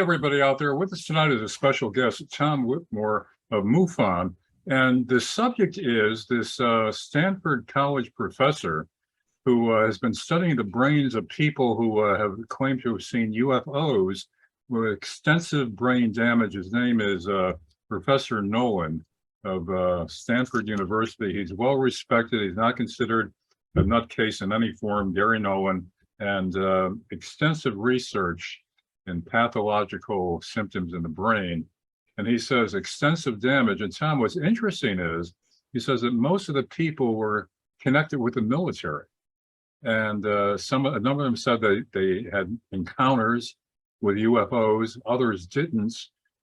everybody out there. With us tonight is a special guest, Tom Whitmore of MUFON. And the subject is this Stanford College professor who has been studying the brains of people who have claimed to have seen UFOs with extensive brain damage. His name is Professor Nolan of Stanford University. He's well respected. He's not considered a nutcase in any form, Gary Nolan, and extensive research in pathological symptoms in the brain. And he says extensive damage. And Tom, what's interesting is he says that most of the people were connected with the military. And a number of them said that they had encounters with UFOs, others didn't,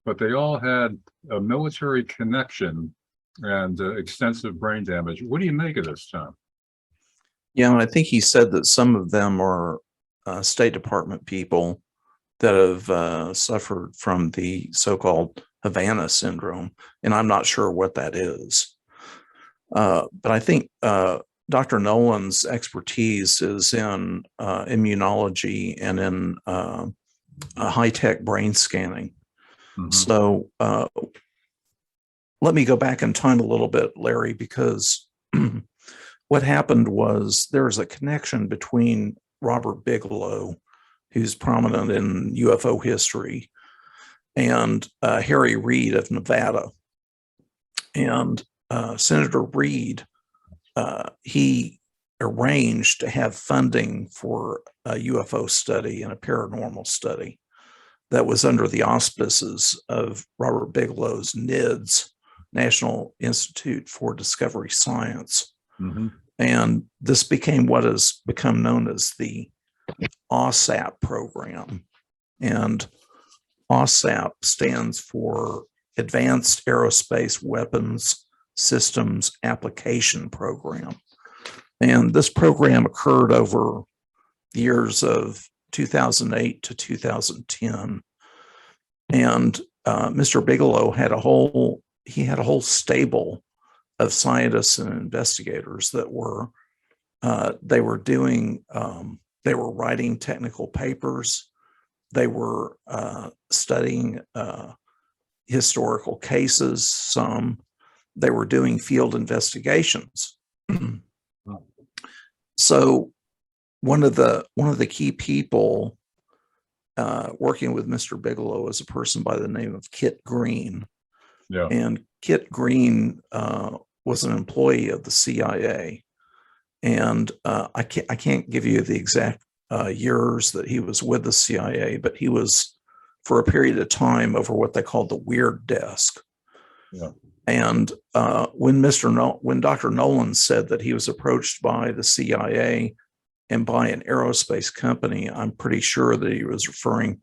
but they all had a military connection and extensive brain damage. What do you make of this, Tom? Yeah, and I think he said that some of them are State Department people that have suffered from the so-called Havana syndrome, and I'm not sure what that is. But I think Dr. Nolan's expertise is in immunology and in high-tech brain scanning. Mm-hmm. So let me go back in time a little bit, Larry, because what happened was there's a connection between Robert Bigelow, who's prominent in UFO history, and Harry Reid of Nevada. And Senator Reid, he arranged to have funding for a UFO study and a paranormal study that was under the auspices of Robert Bigelow's NIDS, National Institute for Discovery Science. Mm-hmm. And this became what has become known as the OSAP program. And OSAP stands for Advanced Aerospace Weapons Systems Application Program. And this program occurred over the years of 2008 to 2010. And Mr. Bigelow had a whole stable of scientists and investigators that were they were writing technical papers, they were studying historical cases, they were doing field investigations. So one of the key people working with Mr. Bigelow is a person by the name of Kit Green. Yeah. And Kit Green was an employee of the CIA, and I can't give you the exact years that he was with the CIA, but he was for a period of time over what they called the Weird Desk. Yeah. And when Dr. Nolan said that he was approached by the CIA and by an aerospace company, I'm pretty sure that he was referring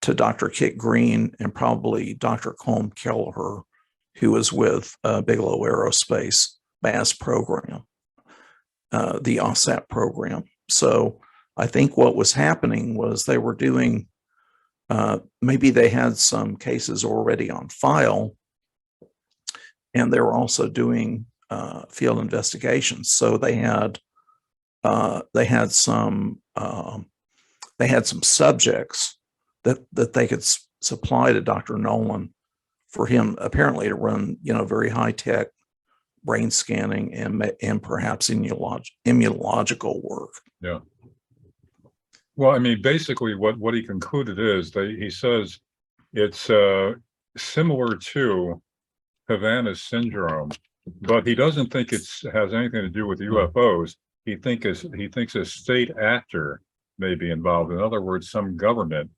to Dr. Kit Green and probably Dr. Colm Kelleher, who was with Bigelow Aerospace BAS program, the OSAP program. So I think what was happening was they were doing, maybe they had some cases already on file, and they were also doing field investigations. So they had some subjects that they could supply to Dr. Nolan for him apparently to run, very high tech brain scanning and perhaps immunological work. Yeah. Well, I mean, basically what he concluded is he says it's similar to Havana syndrome, but he doesn't think it has anything to do with UFOs. He thinks a state actor may be involved. In other words, some government.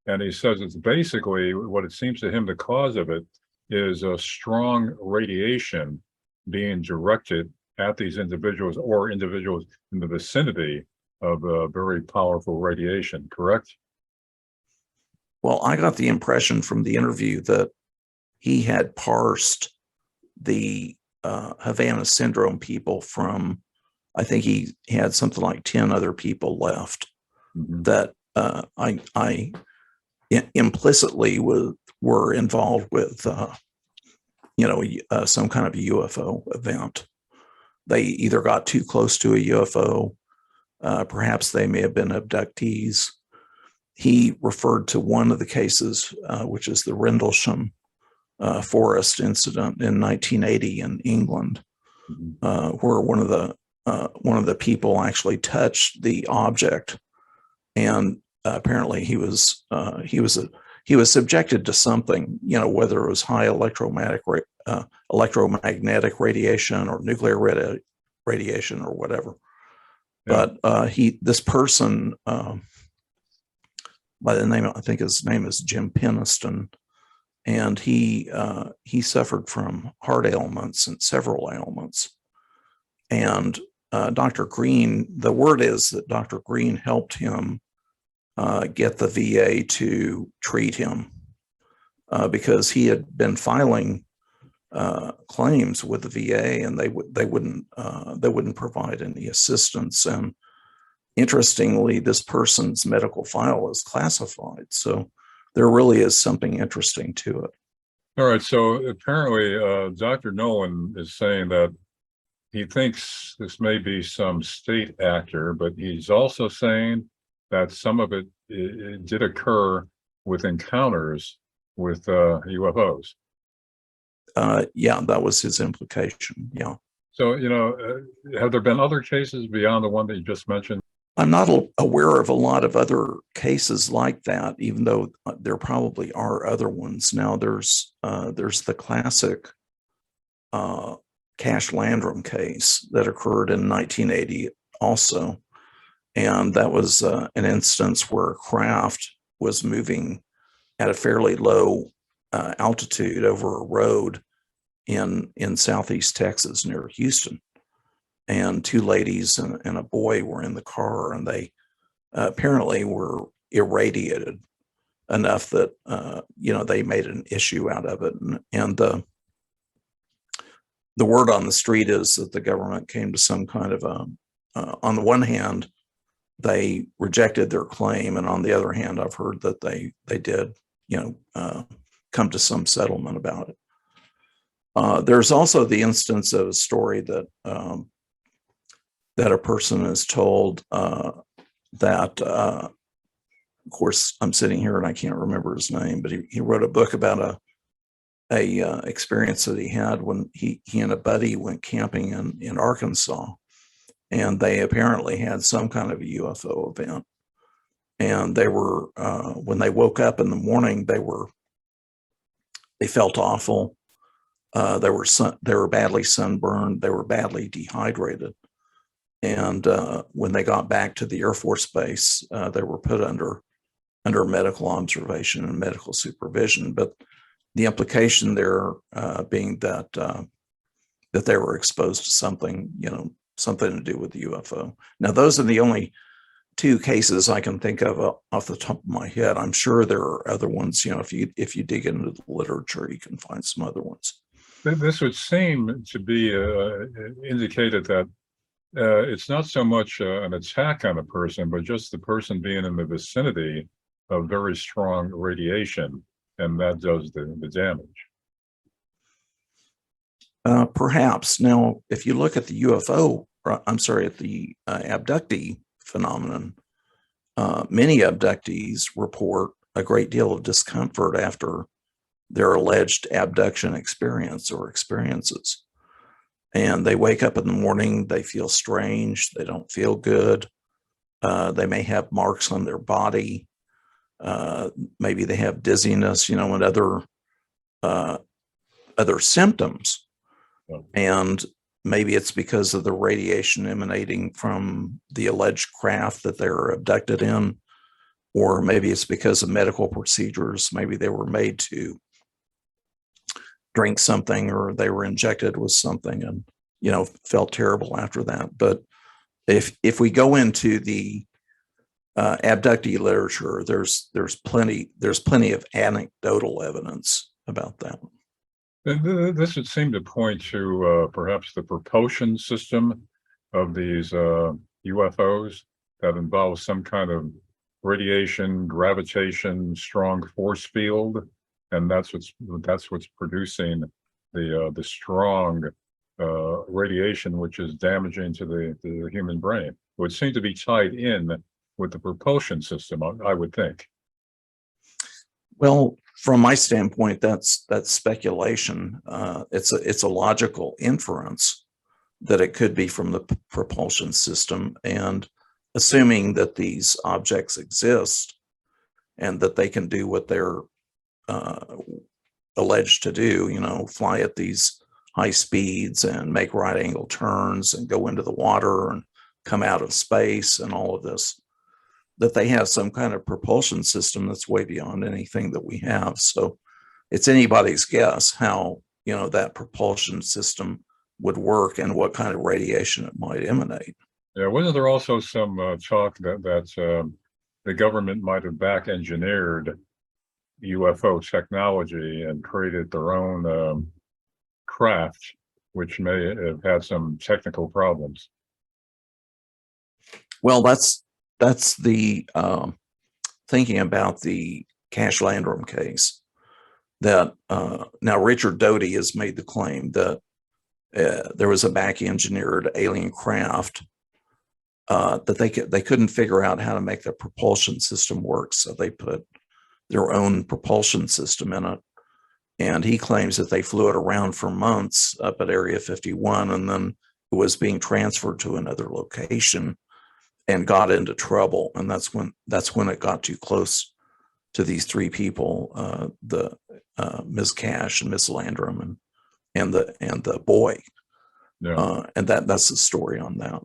And he says it's basically what it seems to him the cause of it is a strong radiation being directed at these individuals or individuals in the vicinity of very powerful radiation, correct? Well, I got the impression from the interview that he had parsed the Havana syndrome people from, I think he had something like 10 other people left. Mm-hmm. That I implicitly were involved with, some kind of a UFO event. They either got too close to a UFO, perhaps they may have been abductees. he referred to one of the cases, which is the Rendlesham forest incident in 1980 in England, where one of the people actually touched the object, and apparently he was subjected to something, whether it was high electromagnetic radiation or nuclear radiation or whatever. Yeah. But this person, by the name, I think his name is Jim Peniston, and he suffered from heart ailments and several ailments. And Dr. Green, the word is that Dr. Green helped him get the VA to treat him because he had been filing claims with the VA, and they wouldn't provide any assistance. And interestingly, this person's medical file is classified, so there really is something interesting to it. All right. So apparently, Dr. Nolan is saying that he thinks this may be some state actor, but he's also saying that some of it did occur with encounters with UFOs. Yeah, that was his implication. Yeah. So, have there been other cases beyond the one that you just mentioned? I'm not aware of a lot of other cases like that, even though there probably are other ones. Now, there's the classic Cash Landrum case that occurred in 1980 also. And that was an instance where a craft was moving at a fairly low altitude over a road in Southeast Texas near Houston. And two ladies and a boy were in the car, and they apparently were irradiated enough that, they made an issue out of it. And the word on the street is that the government came to some kind of on the one hand, they rejected their claim, and on the other hand, I've heard that they did, come to some settlement about it. There's also the instance of a story that a person is told that, of course, I'm sitting here and I can't remember his name, but he wrote a book about a experience that he had when he and a buddy went camping in Arkansas, and they apparently had some kind of a UFO event. And they were when they woke up in the morning, they felt awful. They were badly sunburned. They were badly dehydrated. And when they got back to the Air Force Base, they were put under medical observation and medical supervision. But the implication there being that they were exposed to something, something to do with the UFO. Now, those are the only two cases I can think of off the top of my head. I'm sure there are other ones. If you dig into the literature, you can find some other ones. This would seem to be indicated that it's not so much an attack on a person, but just the person being in the vicinity of very strong radiation, and that does the damage. Perhaps. Now, if you look at the at the abductee phenomenon, many abductees report a great deal of discomfort after their alleged abduction experience or experiences. And they wake up in the morning, they feel strange, they don't feel good. They may have marks on their body. Maybe they have dizziness, and other symptoms. And maybe it's because of the radiation emanating from the alleged craft that they were abducted in, or maybe it's because of medical procedures. Maybe they were made to drink something, or they were injected with something and, felt terrible after that. But if we go into the abductee literature, there's plenty of anecdotal evidence about that. This would seem to point to perhaps the propulsion system of these UFOs that involves some kind of radiation, gravitation, strong force field, and that's what's producing the strong radiation, which is damaging to the human brain. It would seem to be tied in with the propulsion system, I would think. Well, from my standpoint, that's speculation. It's a logical inference that it could be from the propulsion system, and assuming that these objects exist and that they can do what they're uh, alleged to do, fly at these high speeds and make right angle turns and go into the water and come out of space and all of this, that they have some kind of propulsion system that's way beyond anything that we have. So it's anybody's guess how, that propulsion system would work and what kind of radiation it might emanate. Yeah, wasn't there also some talk that the government might have back engineered UFO technology and created their own craft, which may have had some technical problems? Well, that's the thinking about the Cash Landrum case. That now Richard Doty has made the claim that there was a back engineered alien craft that they couldn't figure out how to make the propulsion system work, so they put their own propulsion system in it. And he claims that they flew it around for months up at Area 51, and then it was being transferred to another location and got into trouble. And that's when it got too close to these three people, the Ms. Cash and Ms. Landrum and the boy. Yeah. And that's the story on that.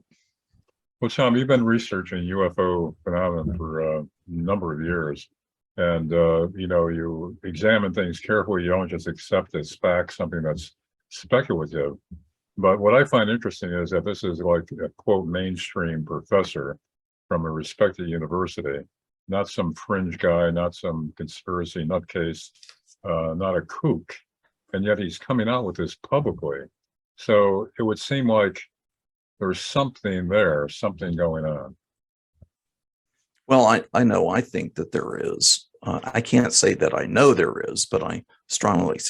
Well, Tom, you've been researching UFO phenomenon for a number of years, and you examine things carefully. You don't just accept as fact something that's speculative. But what I find interesting is that this is like a quote mainstream professor from a respected university, not some fringe guy, not some conspiracy nutcase, not a kook, and yet he's coming out with this publicly. So it would seem like there's something there, something going on. Well, I think that there is. I can't say that I know there is, but I strongly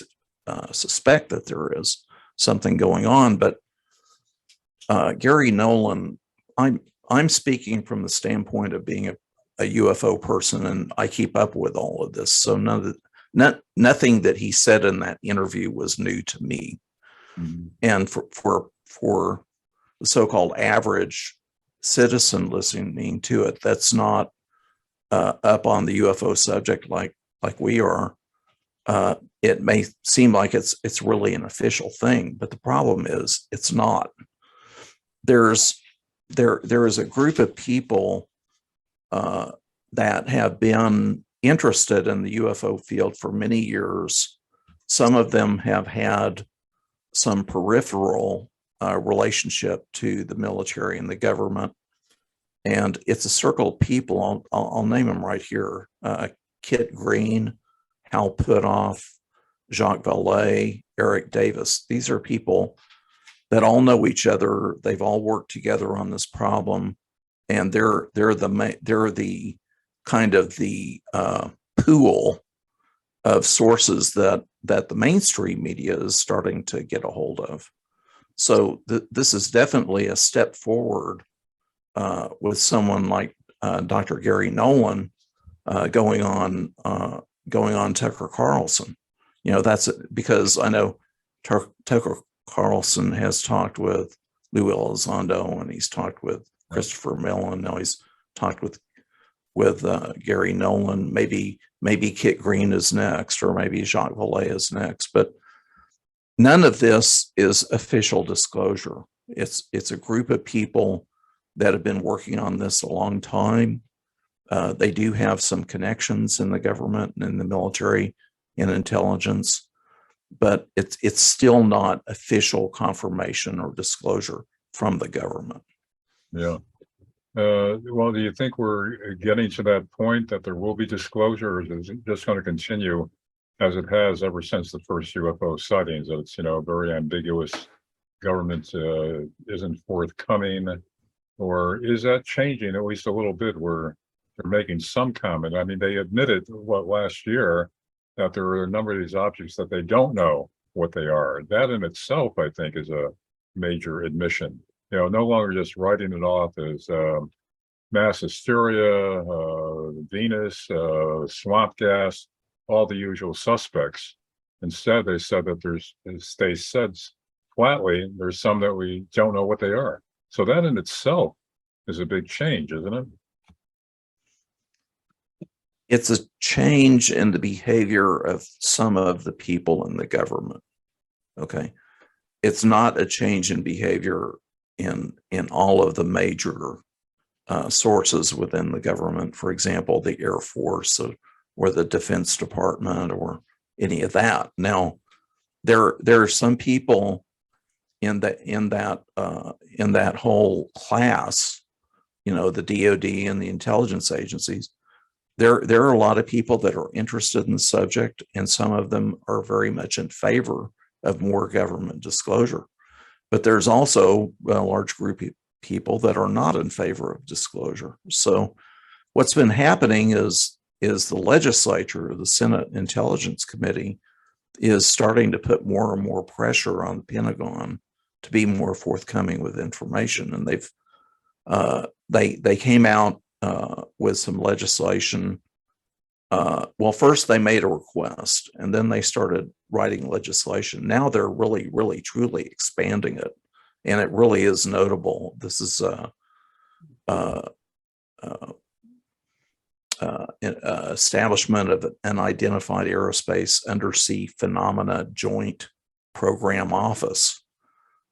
suspect that there is something going on. But Gary Nolan, I'm speaking from the standpoint of being a UFO person, and I keep up with all of this. So nothing that he said in that interview was new to me. Mm-hmm. And for the so-called average citizen listening to it, that's not up on the UFO subject like we are. It may seem like it's really an official thing, but the problem is it's not. There is a group of people that have been interested in the UFO field for many years. Some of them have had some peripheral relationship to the military and the government. And it's a circle of people, I'll name them right here. Kit Green, Hal Puthoff, Jacques Vallée, Eric Davis. These are people that all know each other. They've all worked together on this problem. And they're the kind of the pool of sources that the mainstream media is starting to get a hold of. So this is definitely a step forward with someone like Dr. Gary Nolan going on Tucker Carlson. That's because I know Tucker Carlson has talked with Lou Elizondo, and he's talked with Christopher Mellon. Now he's talked with Gary Nolan. Maybe Kit Green is next, or maybe Jacques Vallée is next. But none of this is official disclosure. It's a group of people that have been working on this a long time. They do have some connections in the government and in the military and intelligence, but it's still not official confirmation or disclosure from the government. Yeah. Well, do you think we're getting to that point that there will be disclosure, or is it just going to continue as it has ever since the first UFO sightings? That it's, very ambiguous, government isn't forthcoming, or is that changing at least a little bit where they're making some comment? I mean, they admitted last year that there are a number of these objects that they don't know what they are. That in itself, I think, is a major admission. No longer just writing it off as mass hysteria, Venus, swamp gas. all the usual suspects. Instead, they said that they said flatly, there's some that we don't know what they are. So that in itself is a big change, isn't it? It's a change in the behavior of some of the people in the government. Okay. It's not a change in behavior in all of the major sources within the government. For example, the Air Force or the Defense Department or any of that. Now, there are some people in that whole class, you know, the DoD and the intelligence agencies. There are a lot of people that are interested in the subject, and some of them are very much in favor of more government disclosure. But there's also a large group of people that are not in favor of disclosure. So what's been happening is the legislature, the Senate Intelligence Committee, is starting to put more and more pressure on the Pentagon to be more forthcoming with information. And they came out with some legislation. Well, first they made a request, and then they started writing legislation. Now they're really, really, truly expanding it, and it really is notable. This is establishment of an identified aerospace undersea phenomena joint program office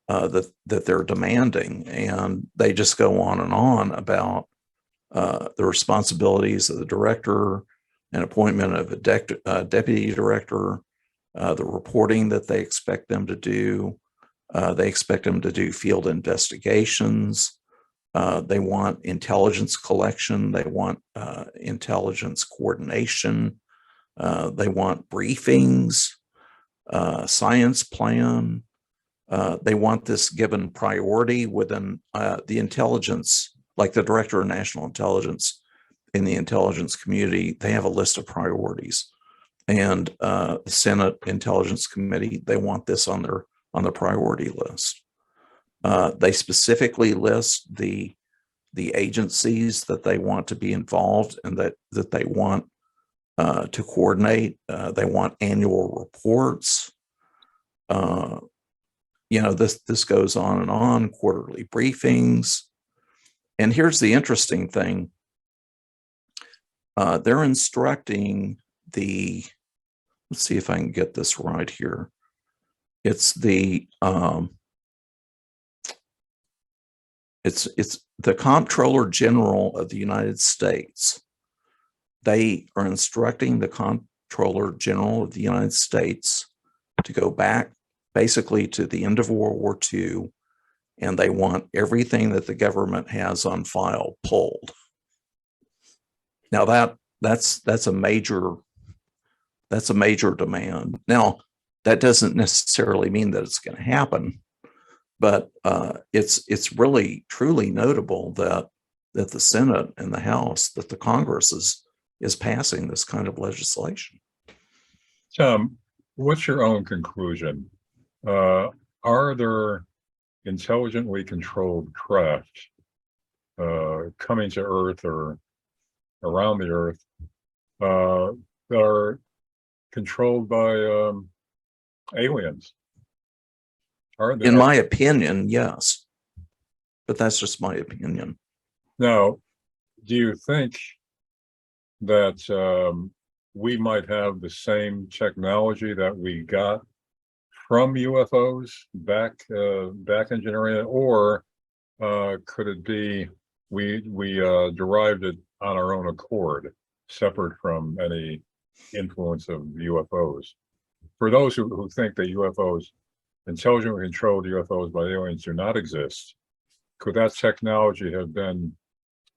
that they're demanding, and they just go on and on about the responsibilities of the director, an appointment of a deputy director, the reporting that they expect them to do. They expect them to do field investigations. They want intelligence collection. They want intelligence coordination. They want briefings, science plan. They want this given priority within the intelligence, like the director of national intelligence in the intelligence community. They have a list of priorities, and the Senate Intelligence Committee, they want this on their priority list. They specifically list the agencies that they want to be involved and that they want to coordinate. They want annual reports. This goes on, quarterly briefings. And here's the interesting thing. They're instructing let's see if I can get this right here. It's the Comptroller General of the United States. They are instructing the Comptroller General of the United States to go back basically to the end of World War II, and they want everything that the government has on file pulled. Now that's a major demand. Now, that doesn't necessarily mean that it's going to happen, but it's really truly notable that the Senate and the House, that the Congress is passing this kind of legislation. Tom, what's your own conclusion? Are there intelligently controlled craft coming to Earth or around the Earth that are controlled by aliens? In my opinion, yes, but that's just my opinion. Now, do you think that we might have the same technology that we got from UFOs back in generation, or could it be we derived it on our own accord, separate from any influence of UFOs? For those who think that UFOs, intelligently controlled UFOs by aliens, do not exist, could that technology have been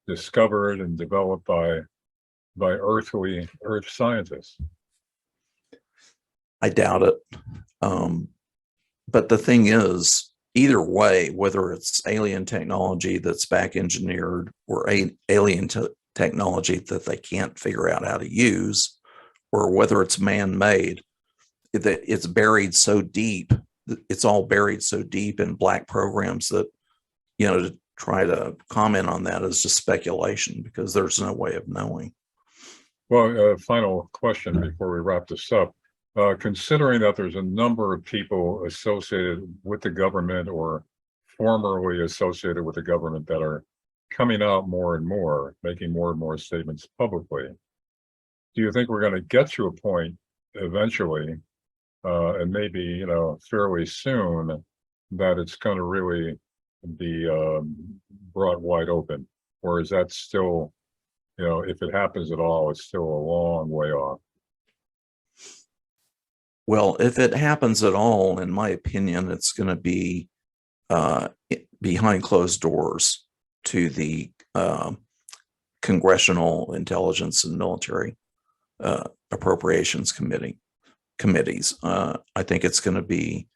discovered and developed by Earth scientists? I doubt it. But the thing is, either way, whether it's alien technology that's back engineered or alien technology that they can't figure out how to use, or whether it's man-made, it's buried so deep. It's all buried so deep in black programs that, to try to comment on that is just speculation, because there's no way of knowing. Well, final question before we wrap this up. Considering that there's a number of people associated with the government or formerly associated with the government that are coming out more and more, making more and more statements publicly, do you think we're going to get to a point eventually, and maybe, you know, fairly soon, that it's going to really be brought wide open? Or is that still, you know, if it happens at all, it's still a long way off? Well, if it happens at all, in my opinion, it's going to be behind closed doors to the Congressional Intelligence and Military Appropriations committees. I think it's going to be,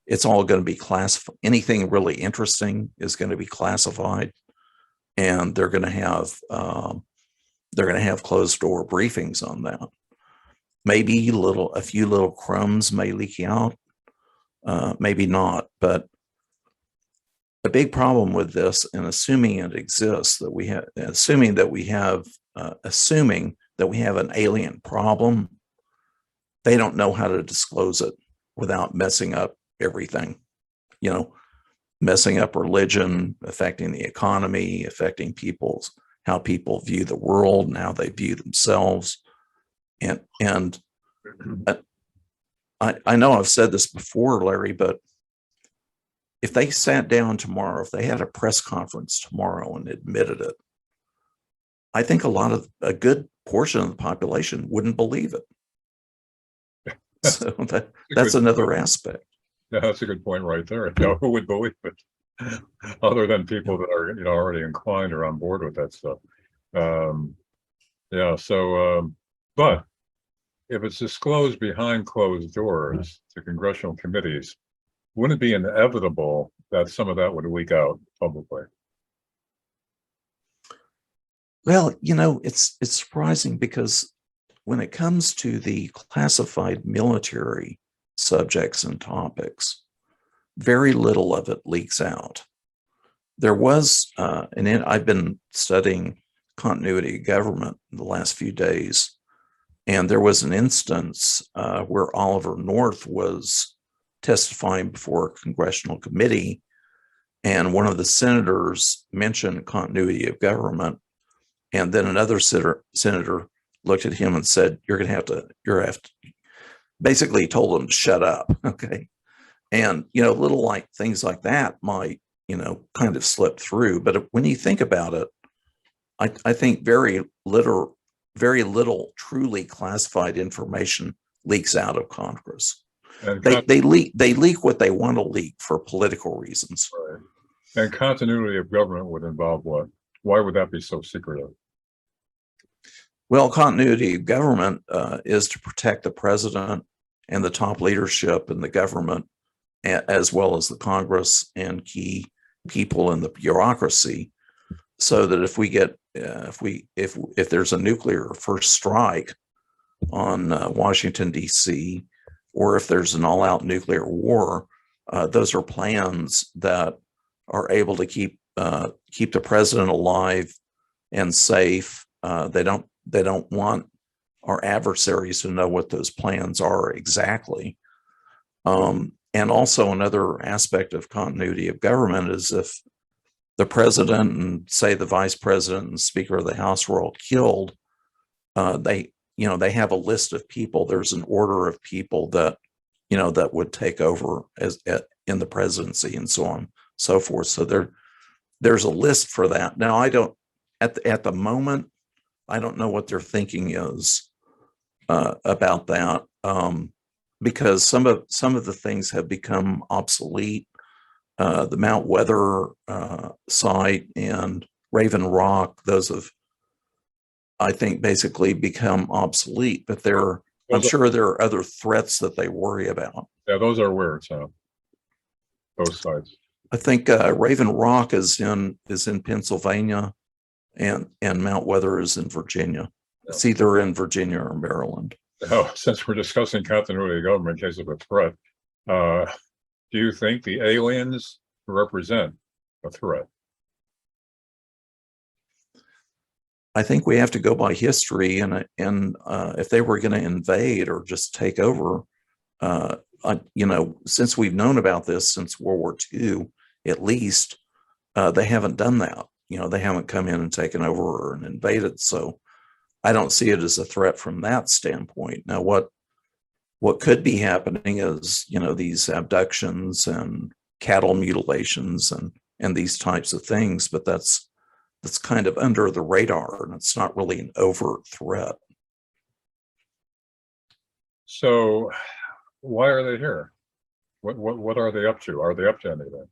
it's all going to be classified. Anything really interesting is going to be classified, and they're going to have closed door briefings on that. Maybe a few little crumbs may leak out, maybe not. But a big problem with this, and assuming it exists, that we have, assuming that we have an alien problem, they don't know how to disclose it without messing up everything. You know, messing up religion, affecting the economy, affecting how people view the world and how they view themselves. And I know I've said this before, Larry, but if they sat down tomorrow, if they had a press conference tomorrow and admitted it, I think a good portion of the population wouldn't believe it. So that's another aspect. Yeah, that's a good point right there. You know, who would believe it? Other than people that are, you know, already inclined or on board with that stuff. Yeah, so but if it's disclosed behind closed doors to congressional committees, wouldn't it be inevitable that some of that would leak out publicly? Well, you know, it's surprising, because when it comes to the classified military subjects and topics, very little of it leaks out. There was, and I've been studying continuity of government in the last few days, and there was an instance where Oliver North was testifying before a congressional committee, and one of the senators mentioned continuity of government, and then another senator looked at him and said, "You're going to have to," basically told him to shut up. Okay. And, you know, little like things like that might, you know, kind of slip through. But when you think about it, I think very little truly classified information leaks out of Congress. And They leak what they want to leak for political reasons. right. And continuity of government would involve what? Why would that be so secretive? Well, continuity of government is to protect the president and the top leadership in the government, as well as the Congress and key people in the bureaucracy, so that if we get if there's a nuclear first strike on Washington, D.C., or if there's an all-out nuclear war, those are plans that are able to keep the president alive and safe. They don't want our adversaries to know what those plans are exactly. And also another aspect of continuity of government is if the president and say the vice president and speaker of the House were all killed, they have a list of people. There's an order of people that, you know, that would take over in the presidency and so on, so forth. So there's a list for that. Now, I don't, at the moment, I don't know what their thinking is about that, because some of the things have become obsolete. The Mount Weather site and Raven Rock, those have, I think, basically become obsolete. But I'm sure there are other threats that they worry about. Yeah, those are weird. So both sides. I think Raven Rock is in Pennsylvania, and Mount Weather is in Virginia. Yeah. It's either in Virginia or Maryland. Oh, since we're discussing continuity of government in case of a threat, do you think the aliens represent a threat? I think we have to go by history, and if they were going to invade or just take over, since we've known about this since World War II, at least, they haven't done that. They haven't come in and taken over and invaded. So I don't see it as a threat from that standpoint. Now, what could be happening is, these abductions and cattle mutilations and these types of things, but that's kind of under the radar, and it's not really an overt threat. So why are they here? What are they up to? Are they up to anything?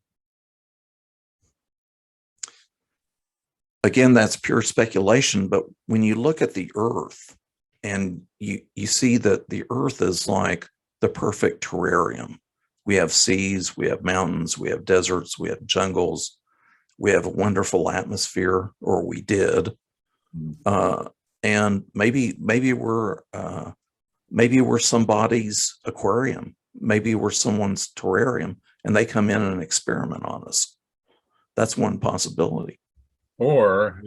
Again, that's pure speculation, but when you look at the Earth and you see that the Earth is like the perfect terrarium. We have seas, we have mountains, we have deserts, we have jungles, we have a wonderful atmosphere, or we did. And maybe we're somebody's aquarium. Maybe we're someone's terrarium, and they come in and experiment on us. That's one possibility. Or,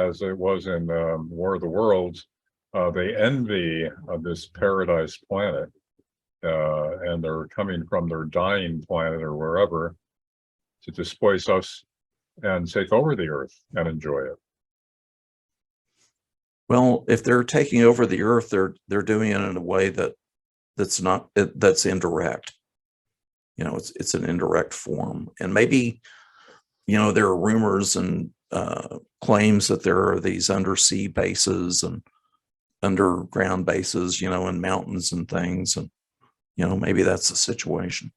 as it was in War of the Worlds, they envy this paradise planet, and they're coming from their dying planet or wherever to displace us and take over the Earth and enjoy it. Well, if they're taking over the Earth, they're doing it in a way that's indirect. It's an indirect form, and maybe there are rumors and claims that there are these undersea bases and underground bases, in mountains and things, and maybe that's the situation.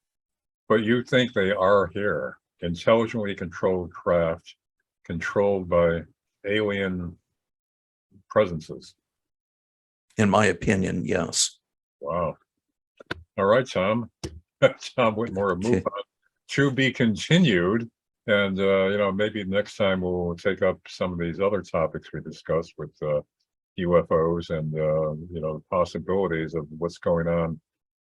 But you think they are here, intelligently controlled craft, controlled by alien presences? In my opinion, yes. Wow. All right, Tom. Tom Whitmore of MUFON. To be continued. And, maybe next time we'll take up some of these other topics we discussed with UFOs and, the possibilities of what's going on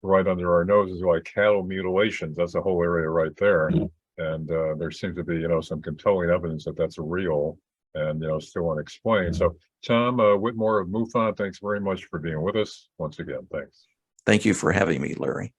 right under our noses, like cattle mutilations. That's a whole area right there. And there seems to be, some compelling evidence that that's real and, still unexplained. So, Tom Whitmore of MUFON, thanks very much for being with us once again. Thanks. Thank you for having me, Larry.